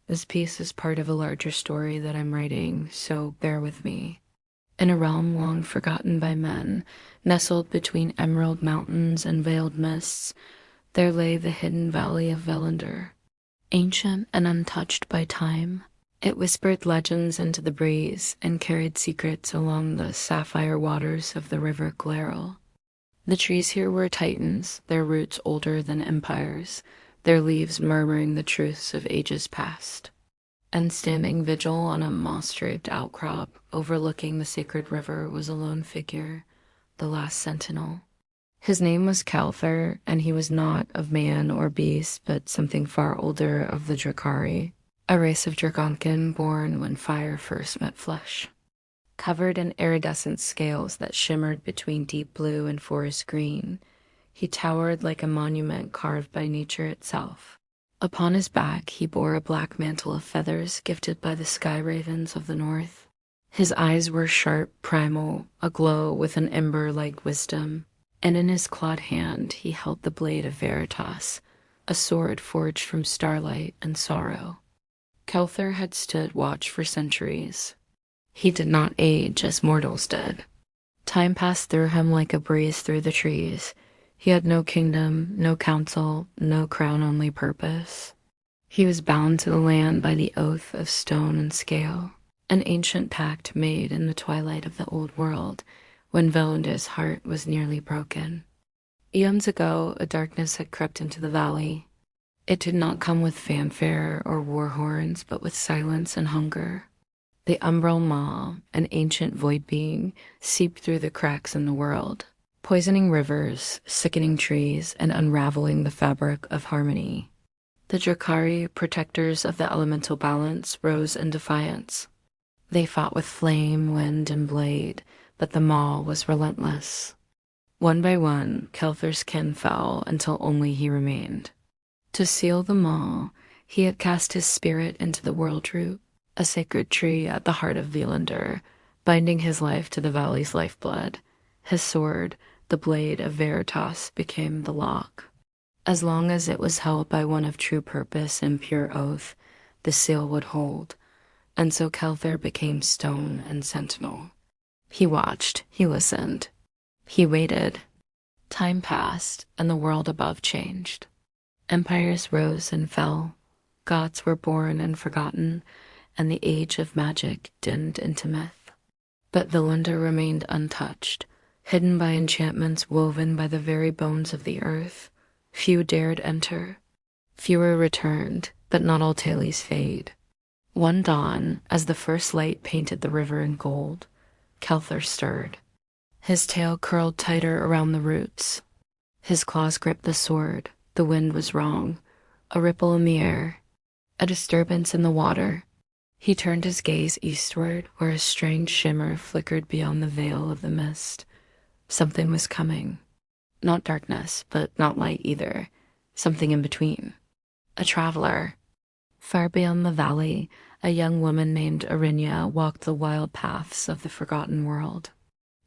This piece is part of a larger story that I'm writing, so bear with me. In a realm long forgotten by men, nestled between emerald mountains and veiled mists, there lay the hidden valley of Velandar. Ancient and untouched by time, it whispered legends into the breeze and carried secrets along the sapphire waters of the river Glarel. The trees here were titans, their roots older than empires, their leaves murmuring the truths of ages past. And standing vigil on a moss-draped outcrop overlooking the sacred river was a lone figure, the last sentinel. His name was Calthar, and he was not of man or beast, but something far older of the Drakari, a race of Dragonkin born when fire first met flesh. Covered in iridescent scales that shimmered between deep blue and forest green, he towered like a monument carved by nature itself. Upon his back he bore a black mantle of feathers gifted by the sky ravens of the north. His eyes were sharp, primal, aglow with an ember-like wisdom, and in his clawed hand he held the blade of Veritas, a sword forged from starlight and sorrow. Kelthar had stood watch for centuries. He did not age as mortals did. Time passed through him like a breeze through the trees. He had no kingdom, no council, no crown, only purpose. He was bound to the land by the oath of stone and scale, an ancient pact made in the twilight of the old world, when Velandar's heart was nearly broken. Eons ago, a darkness had crept into the valley. It did not come with fanfare or war horns, but with silence and hunger. The Umbral Maw, an ancient void being, seeped through the cracks in the world, poisoning rivers, sickening trees, and unraveling the fabric of harmony. The Drakari, protectors of the elemental balance, rose in defiance. They fought with flame, wind, and blade, but the Maw was relentless. One by one, Kelthar's kin fell until only he remained. To seal the Maw, he had cast his spirit into the world root, a sacred tree at the heart of Velandar, binding his life to the valley's lifeblood. His sword, the blade of Veritas, became the lock. As long as it was held by one of true purpose and pure oath, the seal would hold. And so Kelthar became stone and sentinel. He watched, he listened, he waited. Time passed, and the world above changed. Empires rose and fell, gods were born and forgotten, and the age of magic dimmed into myth. But Velandar remained untouched, hidden by enchantments woven by the very bones of the earth. Few dared enter. Fewer returned, but not all tales fade. One dawn, as the first light painted the river in gold, Kelthar stirred. His tail curled tighter around the roots. His claws gripped the sword. The wind was wrong. A ripple in the air. A disturbance in the water. He turned his gaze eastward, where a strange shimmer flickered beyond the veil of the mist. Something was coming. Not darkness, but not light either. Something in between. A traveler. Far beyond the valley, a young woman named Arinya walked the wild paths of the forgotten world.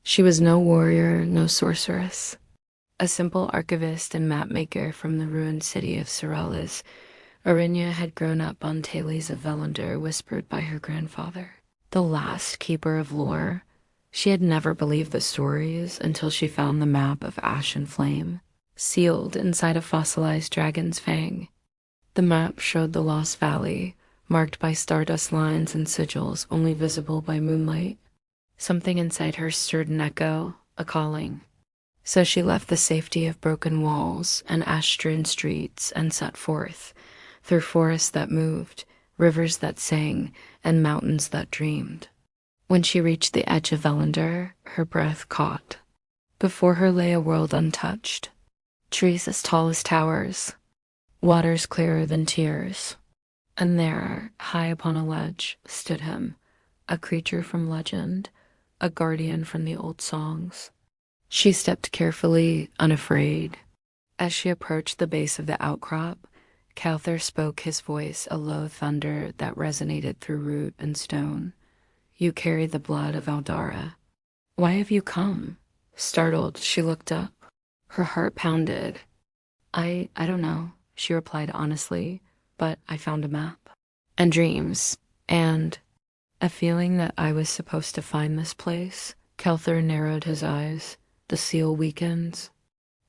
She was no warrior, no sorceress. A simple archivist and mapmaker from the ruined city of Sorellis, Arinya had grown up on tales of Velandar whispered by her grandfather, the last keeper of lore. She had never believed the stories until she found the map of ash and flame, sealed inside a fossilized dragon's fang. The map showed the lost valley, marked by stardust lines and sigils only visible by moonlight. Something inside her stirred an echo, a calling. So she left the safety of broken walls and ash-strewn streets and set forth, through forests that moved, rivers that sang, and mountains that dreamed. When she reached the edge of Velandar, her breath caught. Before her lay a world untouched. Trees as tall as towers, waters clearer than tears. And there, high upon a ledge, stood him, a creature from legend, a guardian from the old songs. She stepped carefully, unafraid. As she approached the base of the outcrop, Kelthar spoke, his voice a low thunder that resonated through root and stone. You carry the blood of Aldara. Why have you come? Startled, she looked up. Her heart pounded. I don't know, she replied honestly, but I found a map. and dreams, and a feeling that I was supposed to find this place. Kelthur narrowed his eyes. The seal weakens.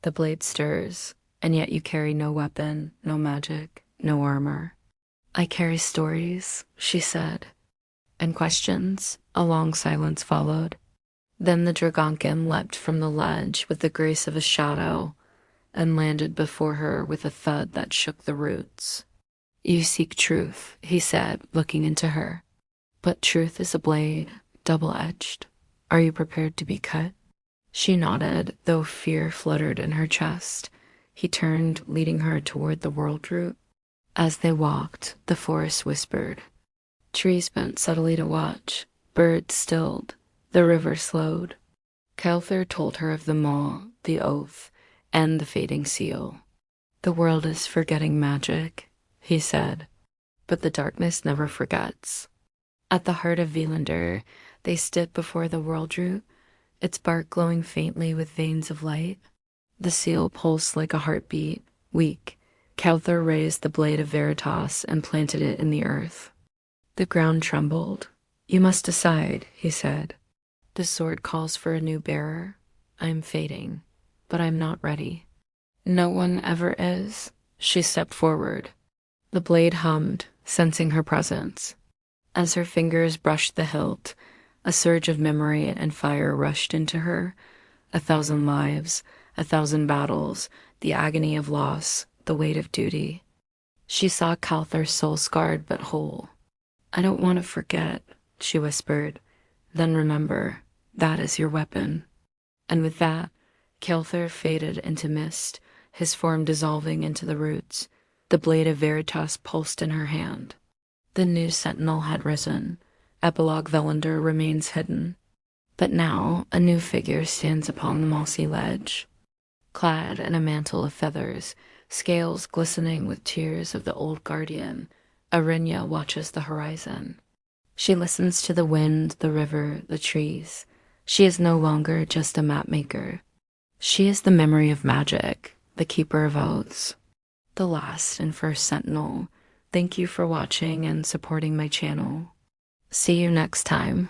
The blade stirs, and yet you carry no weapon, no magic, no armor. I carry stories, she said, and questions. A long silence followed. Then the Dragonkin leapt from the ledge with the grace of a shadow and landed before her with a thud that shook the roots. You seek truth, he said, looking into her. But truth is a blade, double-edged. Are you prepared to be cut? She nodded, though fear fluttered in her chest. He turned, leading her toward the world route. As they walked, the forest whispered. Trees bent subtly to watch. Birds stilled. The river slowed. Kelthur told her of the maw, the oath, and the fading seal. The world is forgetting magic, he said, but the darkness never forgets. At the heart of Velandar, they stood before the world root, its bark glowing faintly with veins of light. The seal pulsed like a heartbeat, weak. Kelthur raised the blade of Veritas and planted it in the earth. The ground trembled. You must decide, he said. The sword calls for a new bearer. I am fading, but I'm not ready. No one ever is. She stepped forward. The blade hummed, sensing her presence. As her fingers brushed the hilt, a surge of memory and fire rushed into her. 1,000 lives, 1,000 battles, the agony of loss, the weight of duty. She saw Kelthur's soul scarred but whole. I don't want to forget, she whispered. Then remember, that is your weapon. And with that, Kelthur faded into mist, his form dissolving into the roots. The blade of Veritas pulsed in her hand. The new sentinel had risen. Epilogue Velandar remains hidden. But now a new figure stands upon the mossy ledge. Clad in a mantle of feathers, scales glistening with tears of the old guardian, Arinya watches the horizon. She listens to the wind, the river, the trees. She is no longer just a mapmaker. She is the memory of magic, the keeper of oaths. The last and first sentinel. Thank you for watching and supporting my channel. See you next time.